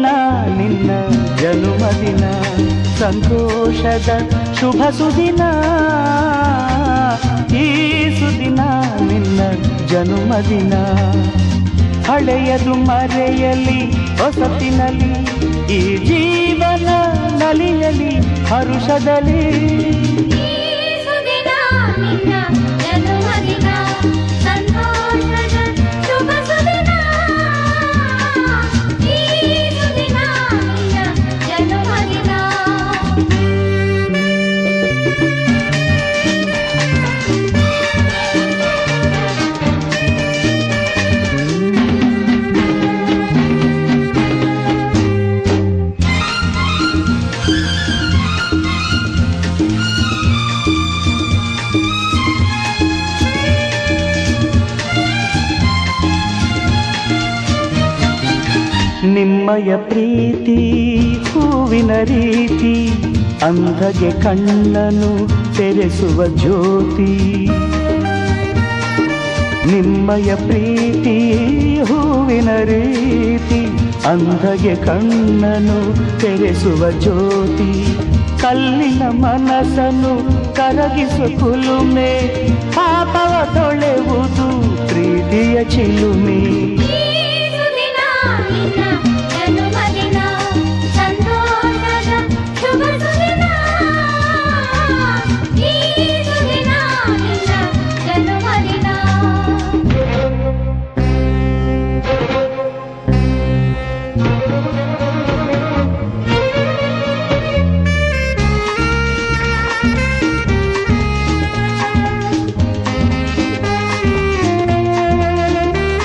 ದಿನ ನಿನ್ನ ಜನುಮದಿನ, ಸಂತೋಷದ ಶುಭ ಸುದಿನ. ಈ ಸುದಿನ ನಿನ್ನ ಜನುಮದಿನ. ಹಳೆಯದು ಮರೆಯಲಿ ಹೊಸತಿನಲ್ಲಿ, ಈ ಜೀವನ ನಲಿಯಲಿ ಹರುಷದಲ್ಲಿ. ನಿಮ್ಮಯ ಪ್ರೀತಿ ಹೂವಿನ ರೀತಿ, ಅಂಧಗೆ ಕಣ್ಣನು ತೆರೆಸುವ ಜ್ಯೋತಿ. ನಿಮ್ಮಯ ಪ್ರೀತಿ ಹೂವಿನ ರೀತಿ, ಅಂಧಗೆ ಕಣ್ಣನು ತೆರೆಸುವ ಜ್ಯೋತಿ. ಕಲ್ಲಿನ ಮನಸ್ಸನ್ನು ಕರಗಿಸುವ ಕುಲುಮೆ, ಪಾಪವ ತೊಳೆವುದು ಪ್ರೀತಿಯ ಚಿಲುಮೆ.